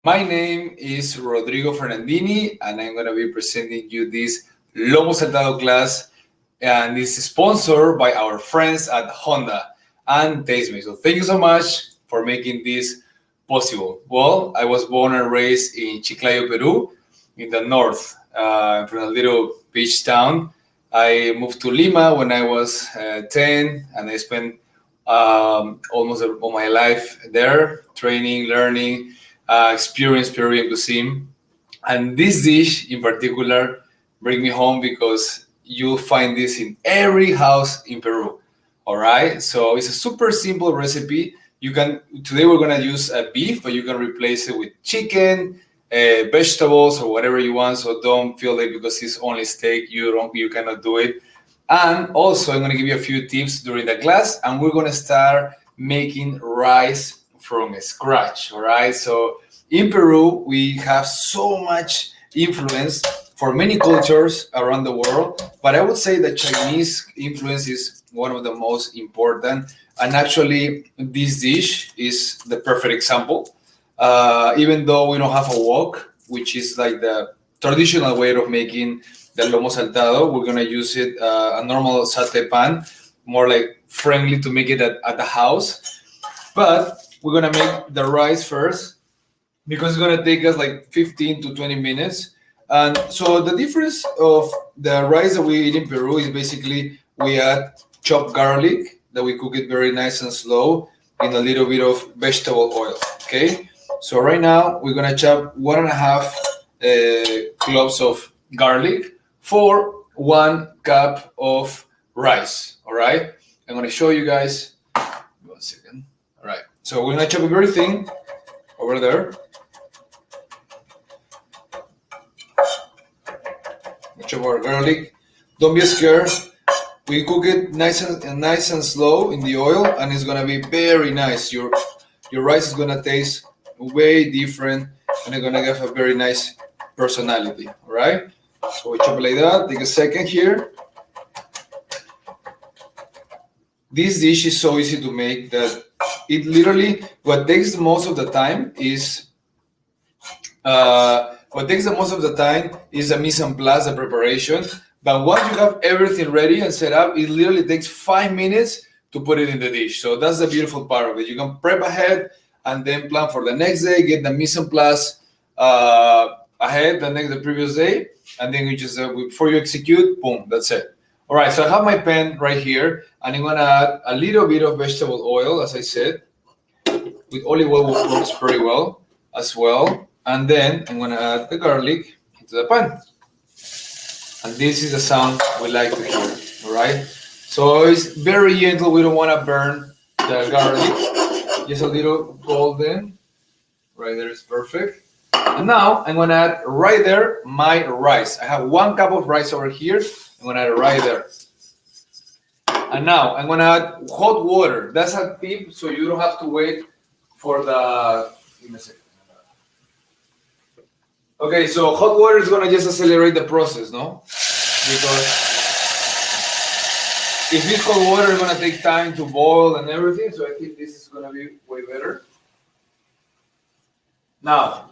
My name is Rodrigo Fernandini, and I'm going to be presenting you this Lomo Saltado class, and this is sponsored by our friends at Honda and Tastemade. So thank you so much for making this possible. Well, I was born and raised in Chiclayo, Peru, in the north, from a little beach town. I moved to Lima when I was 10, and I spent almost all my life there, training, learning, experience Peruvian cuisine. And this dish in particular bring me home because you'll find this in every house in Peru. All right, so it's a super simple recipe. You can today we're gonna use beef, but you can replace it with chicken, vegetables, or whatever you want. So don't feel like because it's only steak, you cannot do it. And also, I'm gonna give you a few tips during the class, and we're gonna start making rice from scratch. All right. So in Peru, we have so much influence for many cultures around the world, but I would say the Chinese influence is one of the most important. And actually, this dish is the perfect example. Even though we don't have a wok, which is like the traditional way of making the lomo saltado, we're gonna use it a normal satay pan, more like friendly to make it at the house. But we're gonna make the rice first because it's gonna take us like 15 to 20 minutes. And so the difference of the rice that we eat in Peru is basically we add chopped garlic that we cook it very nice and slow in a little bit of vegetable oil. Okay. So right now we're gonna chop 1.5 cloves of garlic for 1 cup of rice. All right. I'm gonna show you guys. 1 second. All right. So we're gonna chop it very thin over there. Chop our garlic. Don't be scared. We cook it nice and slow in the oil, and it's gonna be very nice. Your rice is gonna taste way different, and it's gonna have a very nice personality. All right. So we chop it like that. Take a second here. This dish is so easy to make that it literally what takes the most of the time is the mise en place, the preparation. But once you have everything ready and set up, it literally takes 5 minutes to put it in the dish. So that's the beautiful part of it. You can prep ahead and then plan for the next day, get the mise en place ahead the previous day, and then you just before you execute, boom, that's it. All right, so I have my pan right here, and I'm gonna add a little bit of vegetable oil, as I said. With olive oil works pretty well as well. And then I'm gonna add the garlic into the pan. And this is the sound we like to hear, all right? So it's very gentle, we don't wanna burn the garlic. Just a little golden, right there is perfect. And now I'm gonna add right there my rice. I have 1 cup of rice over here. I'm gonna add it right there. And now I'm gonna add hot water. That's a tip, so you don't have to wait for the. Give me a second. Okay, so hot water is gonna just accelerate the process, no? Because if it's cold water, it's gonna take time to boil and everything. So I think this is gonna be way better. Now,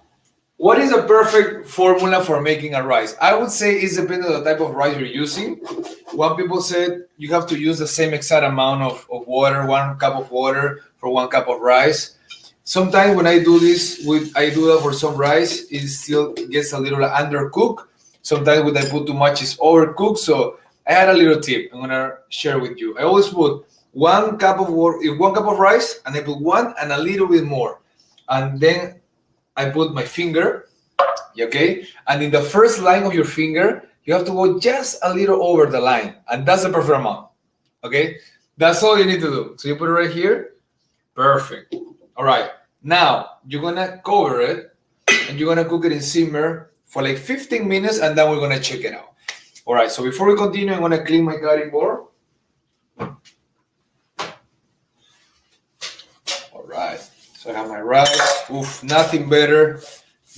what is a perfect formula for making a rice? I would say it depends on the type of rice you're using. One people said you have to use the same exact amount of water, 1 cup of water for 1 cup of rice. Sometimes when I do this, I do that for some rice, it still gets a little undercooked. Sometimes when I put too much, it's overcooked. So I had a little tip I'm gonna share with you. I always put 1 cup of water, 1 cup of rice, and I put 1 and a little bit more. And then I put my finger, okay? And in the first line of your finger, you have to go just a little over the line. And that's the perfect amount, okay? That's all you need to do. So you put it right here. Perfect. All right. Now, you're going to cover it, and you're going to cook it in simmer for like 15 minutes, and then we're going to check it out. All right. So before we continue, I'm going to clean my cutting board. All right. So I have my rice. Oof, nothing better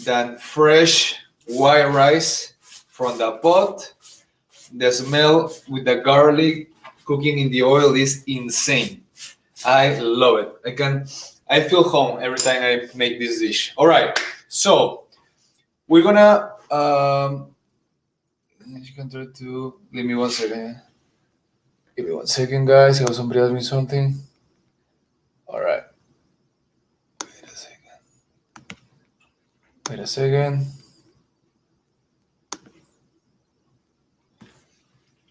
than fresh white rice from the pot. The smell with the garlic cooking in the oil is insane. I love it. I feel home every time I make this dish. All right. So we're gonna you can try to give me 1 second. Give me 1 second, guys. I have somebody ask me something. All right. Wait a second. Wait a second.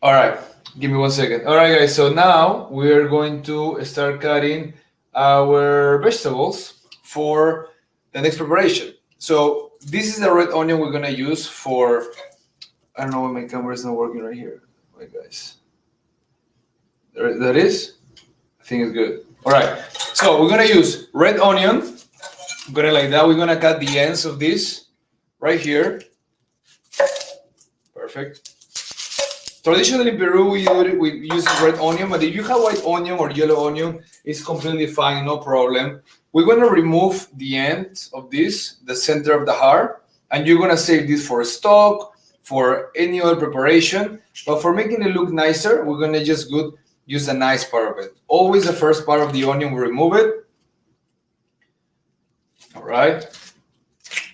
All right. Give me 1 second. All right, guys. So now we're going to start cutting our vegetables for the next preparation. So this is the red onion we're gonna use for. I don't know why my camera is not working right here. Wait, guys. There, that is. I think it's good. All right. So we're gonna use red onion. I'm gonna like that. We're gonna cut the ends of this right here. Perfect. Traditionally in Peru, we use red onion, but if you have white onion or yellow onion, it's completely fine, no problem. We're going to remove the end of this, the center of the heart, and you're going to save this for stock, for any other preparation. But for making it look nicer, we're going to just use the nice part of it. Always the first part of the onion, we remove it. All right.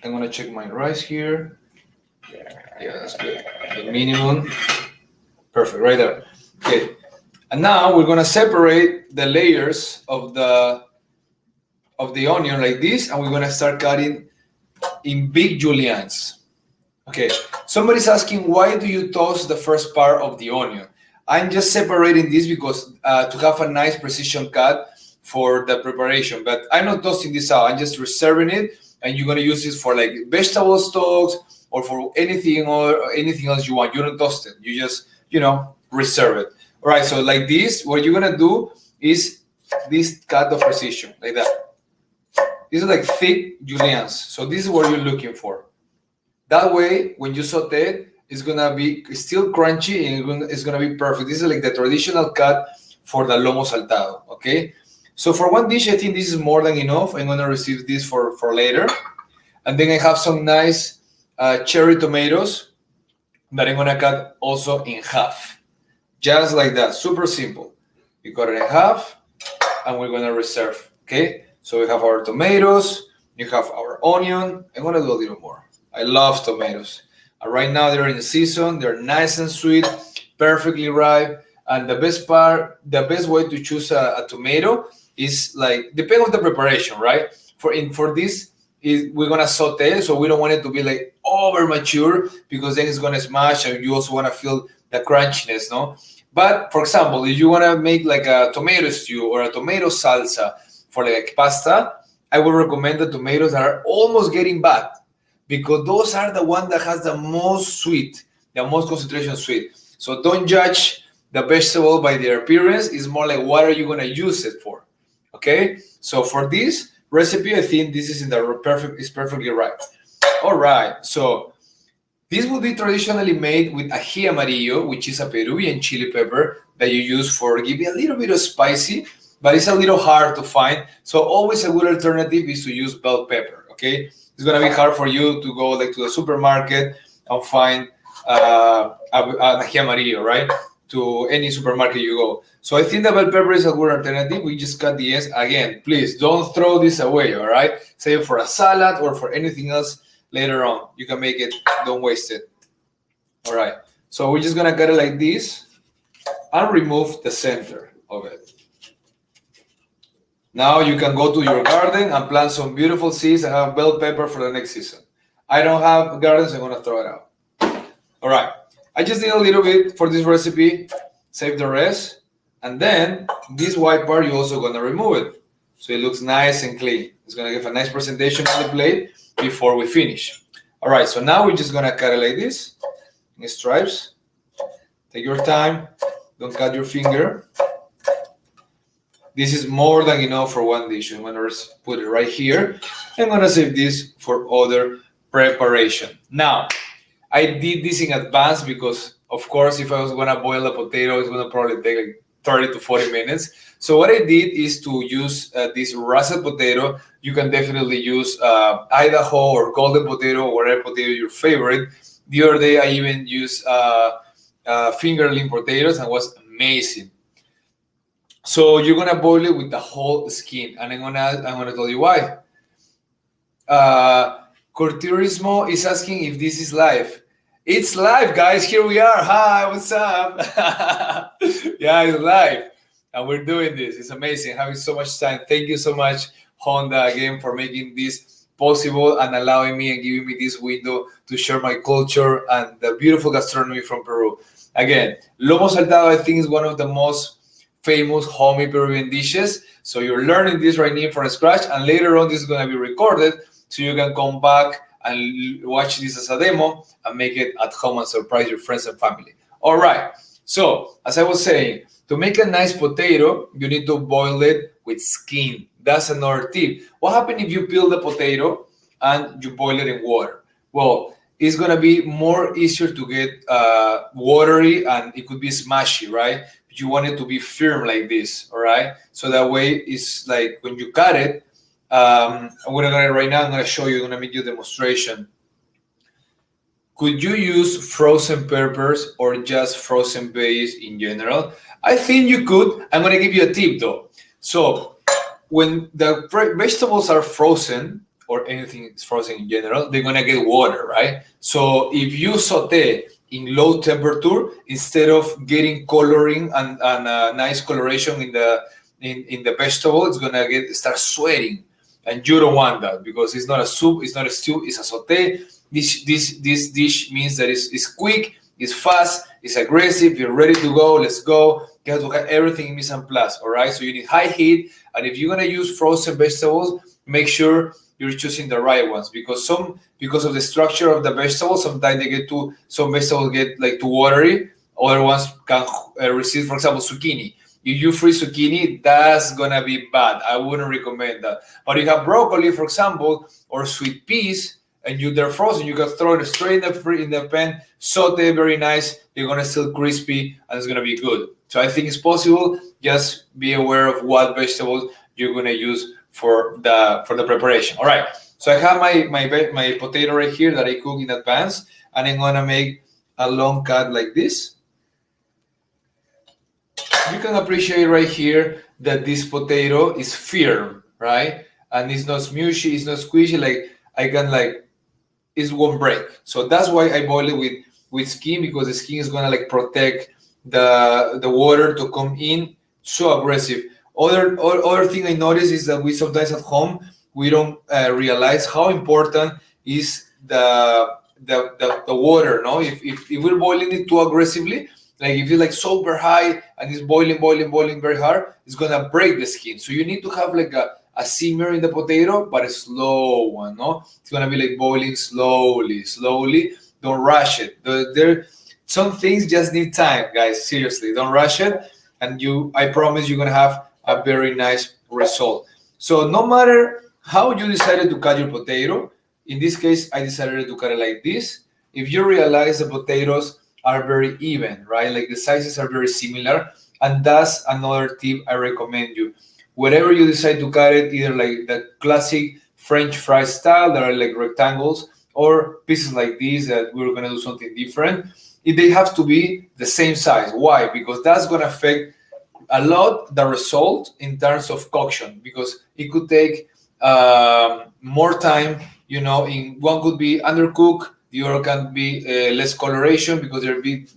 I'm going to check my rice here. Yeah, that's good. The minimum. Perfect, right there. Okay, and now we're gonna separate the layers of the onion like this, and we're gonna start cutting in big juliennes. Okay, somebody's asking, why do you toss the first part of the onion? I'm just separating this because to have a nice precision cut for the preparation, but I'm not tossing this out. I'm just reserving it, and you're gonna use this for like vegetable stocks or for anything else you want. You don't toss it. You just reserve it. All right, so like this, what you're gonna do is this cut of precision, like that. These are like thick juliennes. So this is what you're looking for. That way, when you saute it, it's gonna be still crunchy and it's gonna be perfect. This is like the traditional cut for the Lomo Saltado, okay? So for one dish, I think this is more than enough. I'm gonna receive this for later. And then I have some nice cherry tomatoes that I'm gonna cut also in half. Just like that, super simple. You cut it in half and we're gonna reserve, okay? So we have our tomatoes, you have our onion. I'm gonna do a little more. I love tomatoes. And right now they're in season, they're nice and sweet, perfectly ripe. And the best way to choose a tomato is like, depending on the preparation, right? For this, we're gonna saute, so we don't want it to be like over mature because then it's gonna smash, and you also want to feel the crunchiness, no? But for example, if you want to make like a tomato stew or a tomato salsa for like pasta, I would recommend the tomatoes that are almost getting bad, because those are the one that has the most sweet, the most concentration sweet. So don't judge the vegetable by their appearance. It's more like, what are you gonna use it for? Okay, so for this recipe, I think this is perfectly right. All right, so this will be traditionally made with ají amarillo, which is a Peruvian chili pepper that you use for giving a little bit of spicy, but it's a little hard to find. So always a good alternative is to use bell pepper, okay? It's gonna be hard for you to go like to the supermarket and find an ají amarillo, right? To any supermarket you go. So I think the bell pepper is a good alternative. We just cut the ends. Again, please don't throw this away, all right? Save it for a salad or for anything else later on. You can make it, don't waste it. All right, so we're just gonna cut it like this and remove the center of it. Now you can go to your garden and plant some beautiful seeds and have bell pepper for the next season. I don't have gardens, I'm gonna throw it out. All right, I just need a little bit for this recipe, save the rest, and then this white part you're also gonna remove it, so it looks nice and clean. It's gonna give a nice presentation on the plate before we finish. All right, so now we're just gonna cut it like this, in stripes. Take your time, don't cut your finger. This is more than enough for one dish. I'm gonna put it right here. I'm gonna save this for other preparation. Now, I did this in advance because, of course, if I was gonna boil a potato, it's gonna probably take like 30 to 40 minutes. So what I did is to use this russet potato. You can definitely use Idaho or golden potato, or whatever potato your favorite. The other day, I even used fingerling potatoes, and it was amazing. So you're gonna boil it with the whole skin, and I'm gonna tell you why. Corturismo is asking if this is live. It's live, guys. Here we are. Hi, what's up? Yeah, it's live. And we're doing this. It's amazing. Having so much time. Thank you so much, Honda, again, for making this possible and allowing me and giving me this window to share my culture and the beautiful gastronomy from Peru. Again, Lomo Saltado, I think, is one of the most famous homey Peruvian dishes. So you're learning this right now from scratch, and later on, this is going to be recorded so you can come back and watch this as a demo and make it at home and surprise your friends and family. All right. So, as I was saying, to make a nice potato, you need to boil it with skin. That's another tip. What happens if you peel the potato and you boil it in water? Well, it's going to be more easier to get watery, and it could be smashy, right? But you want it to be firm like this, all right? So that way it's like when you cut it, I'm going to go right now. I'm going to show you. I'm going to make you a demonstration. Could you use frozen peppers or just frozen veggies in general? I think you could. I'm going to give you a tip though. So when the vegetables are frozen, or anything is frozen in general, they're going to get water, right? So if you saute in low temperature, instead of getting coloring and nice coloration in the vegetable, it's going to start sweating. And you don't want that, because it's not a soup, it's not a stew, it's a saute. This dish means that it's quick, it's fast, it's aggressive, you're ready to go, let's go. You have to have everything in mise en place, all right? So you need high heat, and if you're going to use frozen vegetables, make sure you're choosing the right ones, because of the structure of the vegetables, sometimes some vegetables get like too watery, other ones can receive, for example, zucchini. If you freeze zucchini, that's gonna be bad. I wouldn't recommend that. But you have broccoli, for example, or sweet peas, and they're frozen. You can throw it straight in the pan, saute very nice. They're gonna still crispy, and it's gonna be good. So I think it's possible. Just be aware of what vegetables you're gonna use for the preparation. All right. So I have my potato right here that I cook in advance, and I'm gonna make a long cut like this. You can appreciate right here that this potato is firm, right? And it's not smushy, it's not squishy. It won't break. So that's why I boil it with skin, because the skin is gonna protect the water to come in. So aggressive. Other thing I notice is that we sometimes at home we don't realize how important is the water. No, if we're boiling it too aggressively, like if it's super high and it's boiling very hard, it's gonna break the skin. So you need to have a simmer in the potato, but a slow one. No, it's gonna be boiling slowly. Don't rush it. Some things just need time, guys. Seriously, don't rush it, and I promise you're gonna have a very nice result. So no matter how you decided to cut your potato, in this case, I decided to cut it like this. If you realize the potatoes are very even, right? Like the sizes are very similar. And that's another tip I recommend you. Whatever you decide to cut it, either like the classic French fry style that are like rectangles, or pieces like these that we're gonna do something different, they have to be the same size. Why? Because that's gonna affect a lot the result in terms of coction, because it could take more time, in one could be undercooked, the other can be less coloration because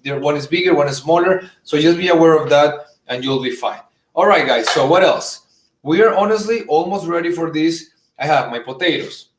one is bigger, one is smaller. So just be aware of that and you'll be fine. All right, guys. So what else? We are honestly almost ready for this. I have my potatoes.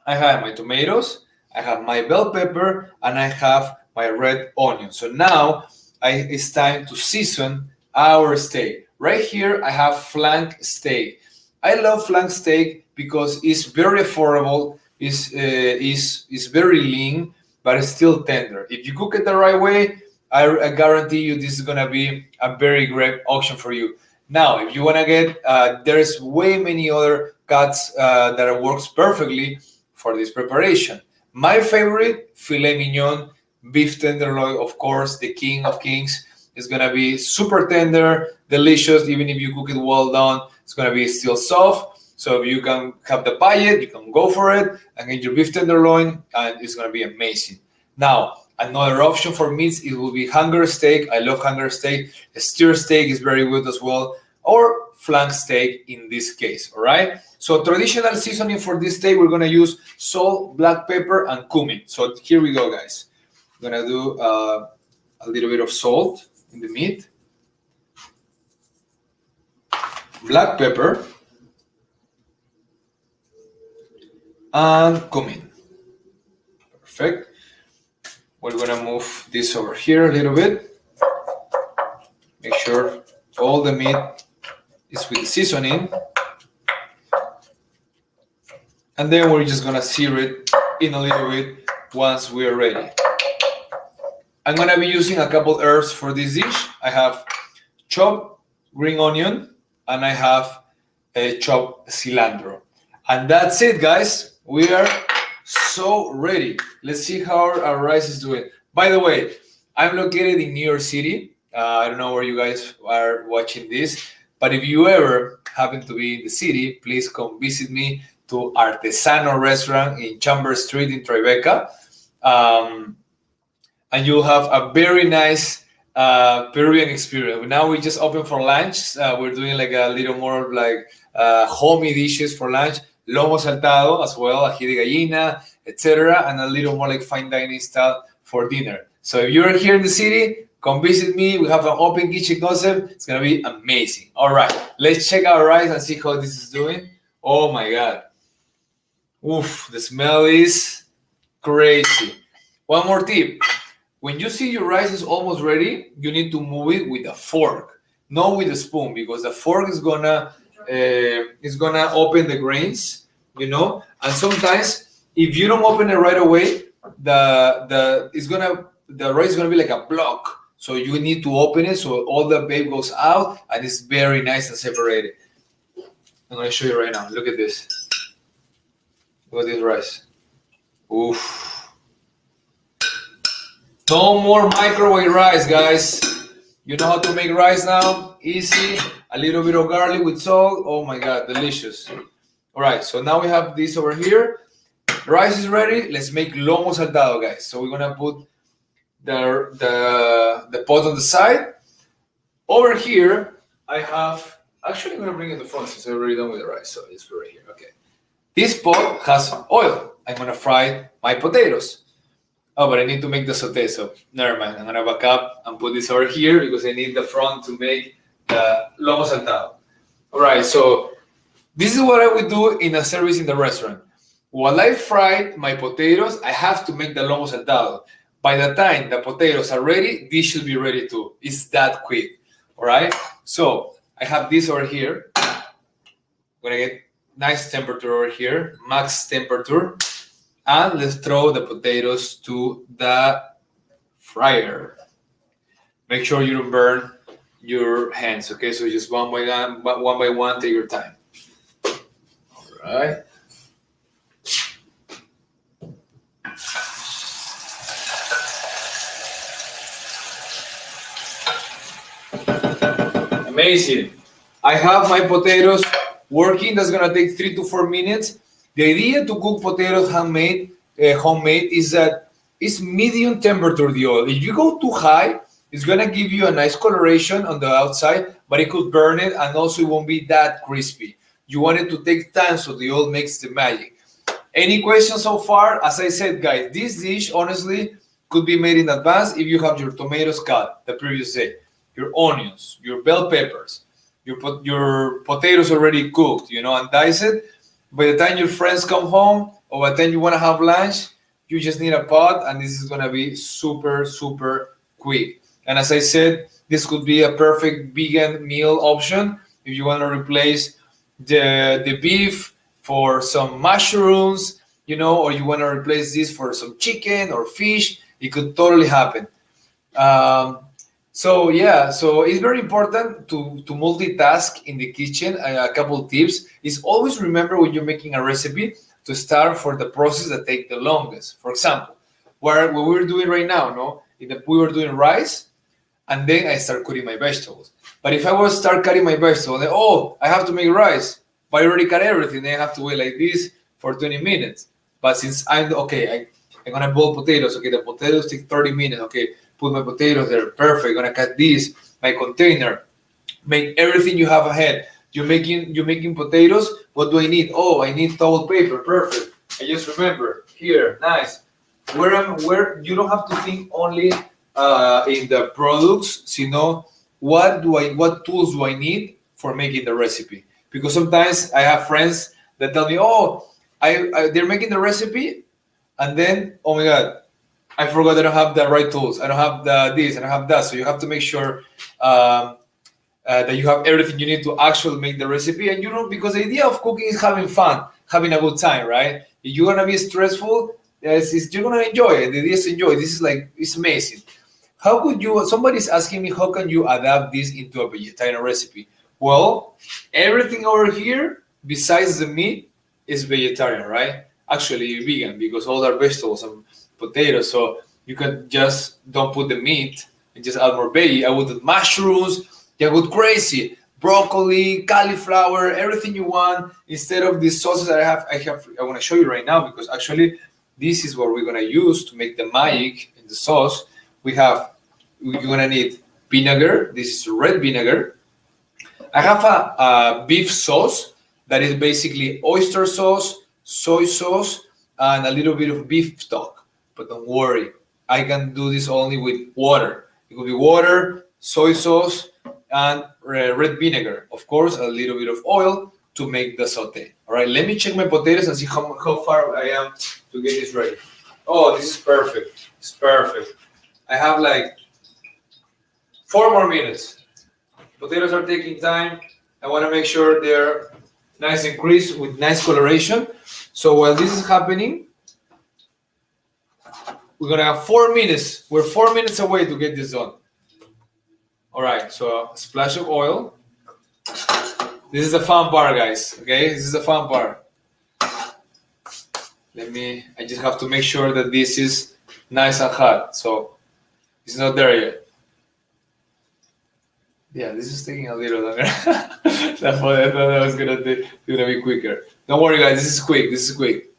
I have my tomatoes. I have my bell pepper, and I have my red onion. So now it's time to season our steak. Right here, I have flank steak. I love flank steak because it's very affordable. Is very lean, but it's still tender. If you cook it the right way, I guarantee you this is gonna be a very great option for you. Now, if you wanna get, there's way many other cuts that works perfectly for this preparation. My favorite, filet mignon, beef tenderloin, of course, the king of kings. Is gonna be super tender, delicious. Even if you cook it well done, it's gonna be still soft. So if you can have the budget, you can go for it and get your beef tenderloin, and it's going to be amazing. Now, another option for meats, it will be hanger steak. I love hanger steak. A steer steak is very good as well. or flank steak in this case, all right? So traditional seasoning for this steak, we're gonna use salt, black pepper, and cumin. So here we go, guys. I'm gonna do a little bit of salt in the meat, black pepper, and cumin. Perfect. We're gonna move this over here a little bit. Make sure all the meat is with the seasoning. And then we're just gonna sear it in a little bit once we're ready. I'm gonna be using a couple herbs for this dish. I have chopped green onion and I have chopped cilantro. And that's it, guys. We are so ready. Let's see how our rice is doing. By the way, I'm located in New York City. I don't know where you guys are watching this, but if you ever happen to be in the city, please come visit me to Artesano restaurant in Chambers Street in Tribeca. And you'll have a very nice Peruvian experience. Now we just open for lunch. We're doing like a little more like homey dishes for lunch. Lomo Saltado as well, ají de gallina, etc. And a little more like fine dining style for dinner. So if you're here in the city, come visit me. We have an open kitchen concept. It's going to be amazing. All right, let's check our rice and see how this is doing. Oh my God. Oof, the smell is crazy. One more tip. When you see your rice is almost ready, you need to move it with a fork, not with a spoon, because the fork is gonna open the grains, you know. And sometimes if you don't open it right away, the rice is gonna be like a block. So you need to open it so all the babe goes out and it's very nice and separated. I'm gonna show you right now. Look at this. Look at this rice. Oof. No more microwave rice, guys. You know how to make rice now? Easy. A little bit of garlic with salt. Oh my God, delicious. All right, so now we have this over here. Rice is ready. Let's make lomo saltado, guys. So we're gonna put the pot on the side. Over here, I have. Actually, I'm gonna bring it to the front since I'm already done with the rice. So it's right here. Okay. This pot has oil. I'm gonna fry my potatoes. Oh, but I need to make the sauté, so never mind. I'm gonna back up and put this over here because I need the front to make the lomo saltado. All right, so this is what I would do in a service in the restaurant. While I fry my potatoes, I have to make the lomo saltado. By the time the potatoes are ready, this should be ready too. It's that quick. All right, so I have this over here. I'm gonna get nice temperature over here, max temperature. And let's throw the potatoes to the fryer. Make sure you don't burn your hands, okay? So just one by one, take your time. All right. Amazing. I have my potatoes working. That's gonna take 3 to 4 minutes. The idea to cook potatoes homemade is that it's medium temperature, the oil. If you go too high, it's gonna give you a nice coloration on the outside, but it could burn it and also it won't be that crispy. You want it to take time so the oil makes the magic. Any questions so far? As I said, guys, this dish honestly could be made in advance if you have your tomatoes cut the previous day, your onions, your bell peppers, your potatoes already cooked, you know, and diced. By the time your friends come home or by the time you want to have lunch, you just need a pot and this is going to be super, super quick. And as I said, this could be a perfect vegan meal option if you want to replace the beef for some mushrooms, you know, or you want to replace this for some chicken or fish. It could totally happen. So it's very important to multitask in the kitchen. A couple tips is always remember when you're making a recipe to start for the process that take the longest. For example, what we're doing right now, we were doing rice, and then I start cutting my vegetables. But if I was start cutting my vegetables, then, I have to make rice, but I already cut everything. Then I have to wait like this for 20 minutes. But since I'm gonna boil potatoes. Okay, the potatoes take 30 minutes. Okay. Put my potatoes there, perfect. Gonna cut this, my container. Make everything you have ahead. You're making potatoes. What do I need? Oh, I need towel paper. Perfect. I just remember here. Nice. Where you don't have to think only in the products, sino what tools do I need for making the recipe? Because sometimes I have friends that tell me, oh, they're making the recipe, and then oh my god, I forgot I don't have the right tools. I don't have this. I don't have that. So you have to make sure um, that you have everything you need to actually make the recipe. And because the idea of cooking is having fun, having a good time, right? If you're gonna be stressful, you're gonna enjoy it. The idea is to enjoy. This is like it's amazing. How could you? Somebody's asking me, how can you adapt this into a vegetarian recipe? Well, everything over here besides the meat is vegetarian, right? Actually, vegan because all are vegetables and potatoes. So you can just don't put the meat and just add more veggie. I would do mushrooms. Yeah, go crazy. Broccoli, cauliflower, everything you want. Instead of these sauces that I want to show you right now because actually this is what we're gonna use to make the magic in the sauce. You're gonna need vinegar. This is red vinegar. I have a beef sauce that is basically oyster sauce, soy sauce, and a little bit of beef stock. But don't worry, I can do this only with water. It could be water, soy sauce, and red vinegar. Of course, a little bit of oil to make the saute. All right, let me check my potatoes and see how far I am to get this ready. Oh, this is perfect. It's perfect. I have like 4 more minutes. Potatoes are taking time. I want to make sure they're nice and crisp with nice coloration. So while this is happening, we're gonna have 4 minutes. We're 4 minutes away to get this done. All right, so a splash of oil. This is the fun part, guys. Okay, this is the fun part. I just have to make sure that this is nice and hot. So it's not there yet. Yeah, this is taking a little longer. I thought that was gonna be quicker. Don't worry, guys. This is quick. This is quick.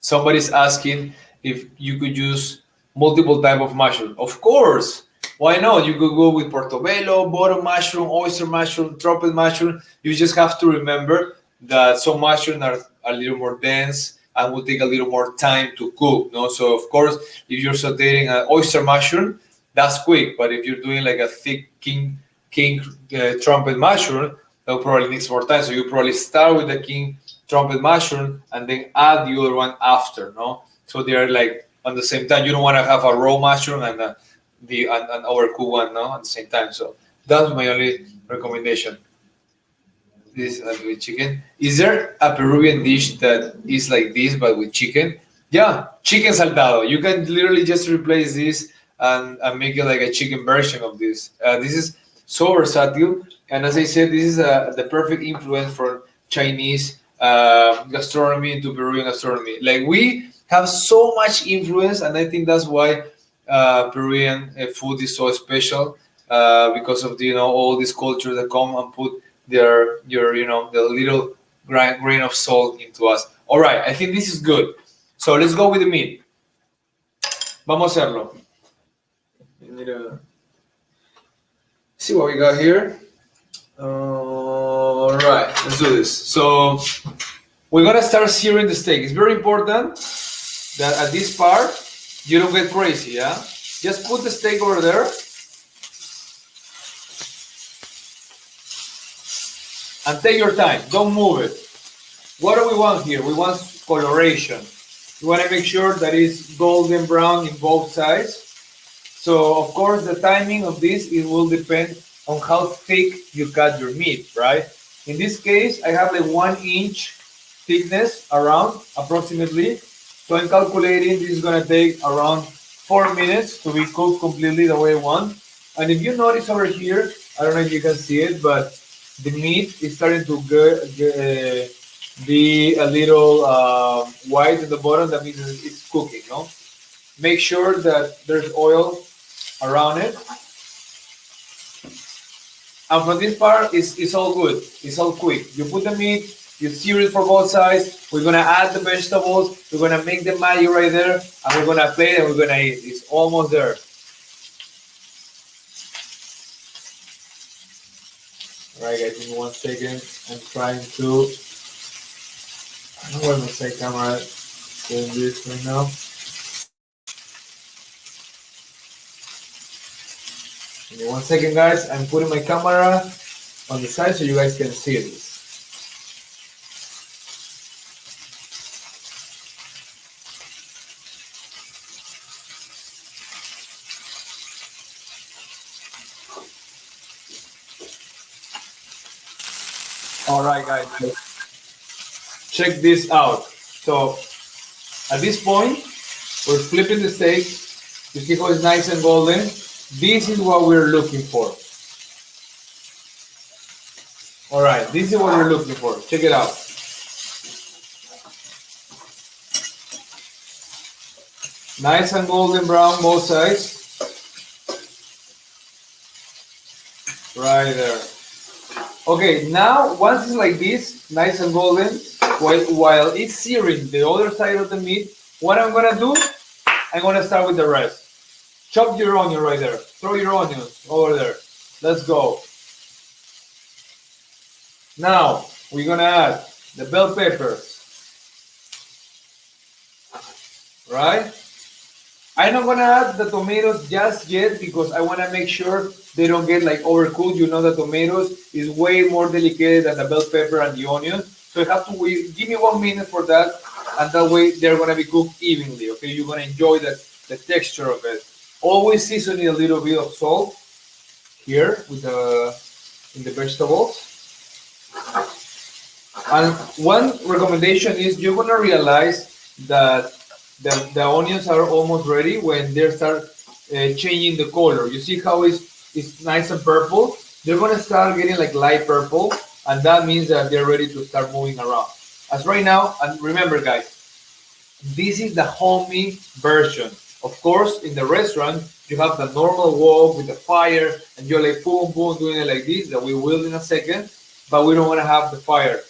Somebody's asking if you could use multiple type of mushroom. Of course. Why not? You could go with portobello, bottom mushroom, oyster mushroom, trumpet mushroom. You just have to remember that some mushrooms are a little more dense and will take a little more time to cook. No, so of course, if you're sauteing an oyster mushroom, that's quick. But if you're doing like a thick king trumpet mushroom, that probably needs more time. So you probably start with the king trumpet mushroom and then add the other one after. No, so they're like on the same time. You don't want to have a raw mushroom and an overcooked one, no, at the same time. So that's my only recommendation. This with chicken. Is there a Peruvian dish that is like this but with chicken? Yeah, chicken saltado. You can literally just replace this and make it like a chicken version of this. This is so versatile, and as I said, this is the perfect influence for Chinese gastronomy into Peruvian gastronomy. Like we have so much influence, and I think that's why Peruvian food is so special because of all these cultures that come and put the little grain of salt into us. All right, I think this is good. So let's go with the meat. Vamos a hacerlo. See what we got here. All right, let's do this. So we're gonna start searing the steak. It's very important that at this part you don't get crazy, yeah? Just put the steak over there. And take your time, don't move it. What do we want here? We want coloration. We want to make sure that it's golden brown in both sides. So of course the timing of this, it will depend on how thick you cut your meat, right? In this case, I have like 1 inch thickness around approximately. So I'm calculating this is gonna take around 4 minutes to be cooked completely the way I want. And if you notice over here, I don't know if you can see it, but the meat is starting to be a little white at the bottom. That means it's cooking, no? Make sure that there's oil around it. And for this part, it's all good. It's all quick. You put the meat, you sear it for both sides. We're gonna add the vegetables. We're gonna make the Maggi right there, and we're gonna plate it and we're gonna eat. It's almost there. Alright guys, give me 1 second. I'm trying to, I don't know why my side camera is doing this right now. Give me 1 second guys, I'm putting my camera on the side so you guys can see this. Alright guys, check this out. So at this point, we're flipping the steak. You see how it's nice and golden? This is what we're looking for. Alright, this is what we're looking for. Check it out. Nice and golden brown, both sides. Right there. Okay, now once it's like this, nice and golden, while it's searing the other side of the meat, what I'm gonna do, I'm gonna start with the rest. Chop your onion right there. Throw your onions over there. Let's go. Now, we're gonna add the bell pepper. Right? I'm not gonna add the tomatoes just yet because I wanna make sure they don't get like overcooked. You know the tomatoes is way more delicate than the bell pepper and the onion. So you have to wait. Give me 1 minute for that, and that way they're gonna be cooked evenly. Okay, you're gonna enjoy the texture of it. Always seasoning a little bit of salt here with in the vegetables. And one recommendation is you're gonna realize that the onions are almost ready when they start changing the color. You see how it's nice and purple? They're gonna start getting like light purple, and that means that they're ready to start moving around. As right now, and remember guys, this is the homemade version. Of course, in the restaurant, you have the normal wok with the fire, and you're like boom, boom, doing it like this, that we will in a second, but we don't want to have the fire.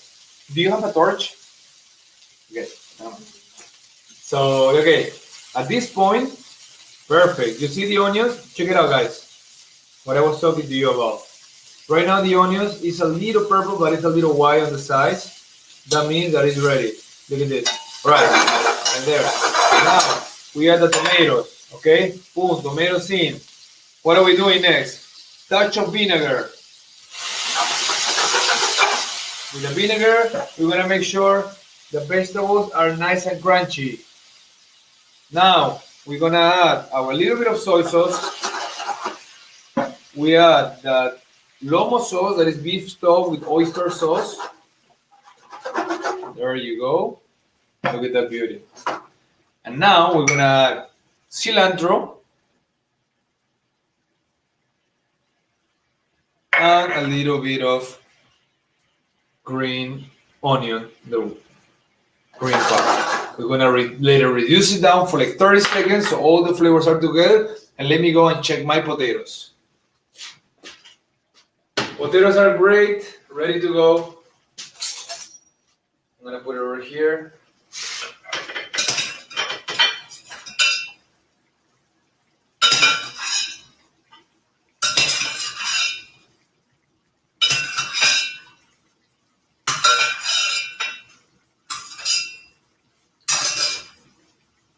Do you have a torch? Okay. So, okay, at this point, perfect. You see the onions? Check it out, guys. What I was talking to you about. Right now, the onions is a little purple, but it's a little white on the sides. That means that it's ready. Look at this. Right, and there. Now, we add the tomatoes, okay? Boom, tomatoes in. What are we doing next? Touch of vinegar. With the vinegar, we're gonna make sure the vegetables are nice and crunchy. Now, we're gonna add our little bit of soy sauce. We add the Lomo sauce, that is beef stock with oyster sauce. There you go. Look at that beauty. And now we're gonna add cilantro and a little bit of green onion, the green part. We're gonna later reduce it down for like 30 seconds so all the flavors are together. And let me go and check my potatoes. Potatoes are great, ready to go. I'm gonna put it over here.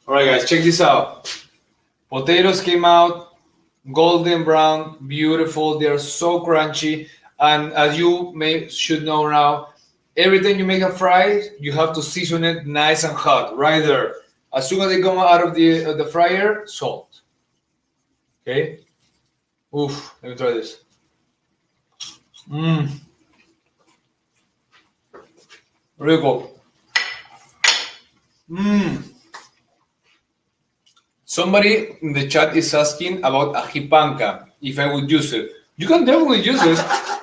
All right, guys, check this out. Potatoes came out golden brown, beautiful. They're so crunchy. And as you should know now, every time you make a fry, you have to season it nice and hot, right there. As soon as they come out of the fryer, salt. Okay? Oof, let me try this. Really cool. Somebody in the chat is asking about ají panca, if I would use it. You can definitely use it.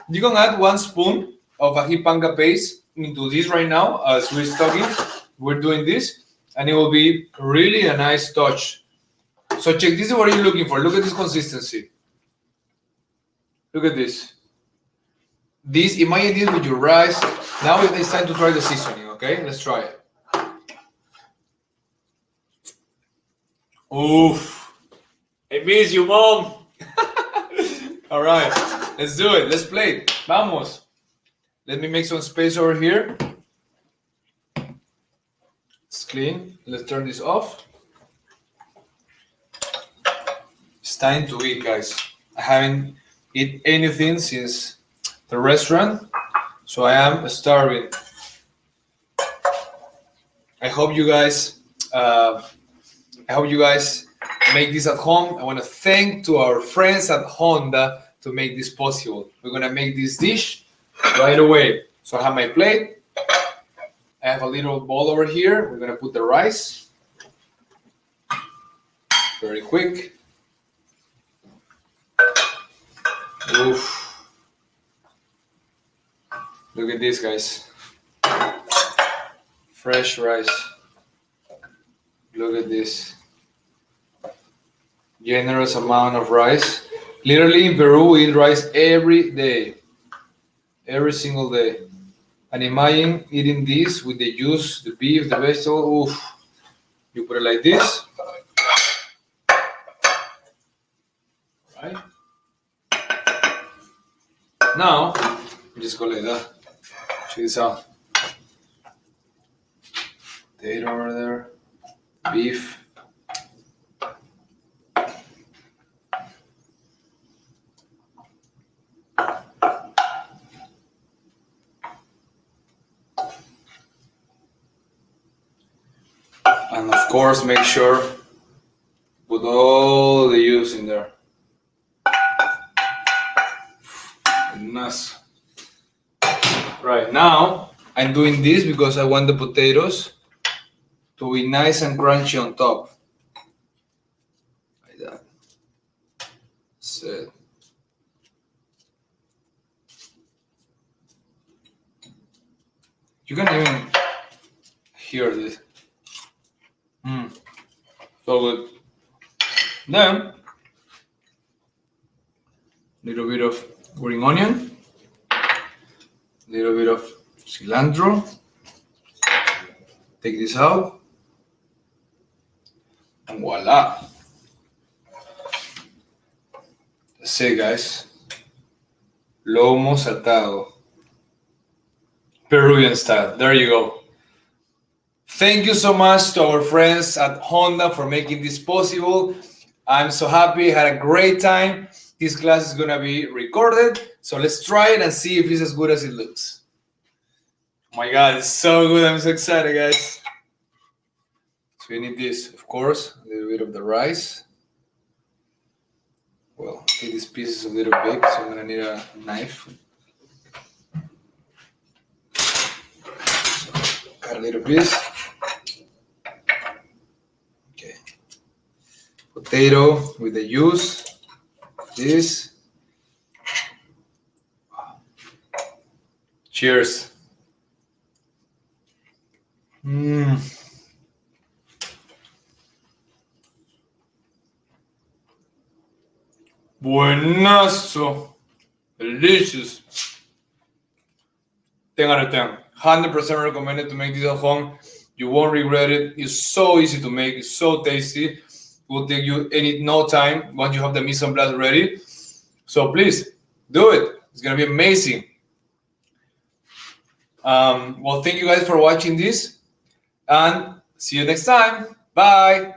You can add 1 spoon of ají panca paste into this right now as we're talking. We're doing this, and it will be really a nice touch. So check, this is what you're looking for. Look at this consistency. Look at this. This, imagine this with your rice. Now it's time to try the seasoning, okay? Let's try it. Oof. I miss you, Mom. All right, let's do it. Let's play it. Vamos. Let me make some space over here. It's clean. Let's turn this off. It's time to eat, guys. I haven't eaten anything since the restaurant, so I am starving. I hope you guys make this at home. I want to thank to our friends at Honda to make this possible. We're gonna make this dish right away. So I have my plate. I have a little bowl over here. We're gonna put the rice. Very quick. Oof. Look at this, guys. Fresh rice. Look at this. Generous amount of rice. Literally in Peru, we eat rice every day. Every single day. And imagine eating this with the juice, the beef, the vegetable. Oof. You put it like this. Right? Now, you just go like that. Check this out. Potato over there. Beef. And of course, make sure put all the juice in there. Nice. Right now, I'm doing this because I want the potatoes to be nice and crunchy on top. Like that. That's it. You can even hear this. So good. Then, little bit of green onion, little bit of cilantro. Take this out, and voila. That's it, guys. Lomo saltado, Peruvian style. There you go. Thank you so much to our friends at Honda for making this possible. I'm so happy, had a great time. This class is gonna be recorded, so let's try it and see if it's as good as it looks. Oh my God, it's so good, I'm so excited, guys. So we need this, of course, a little bit of the rice. Well, I think this piece is a little big, so I'm gonna need a knife. So, cut a little piece. Potato with the juice, this. Cheers. Buenazo. Delicious. 10 out of 10. 100% recommended to make this at home. You won't regret it. It's so easy to make. It's so tasty. It will take you no time once you have the mise en place ready. So please do it. It's gonna be amazing. Well, thank you guys for watching this, and see you next time. Bye.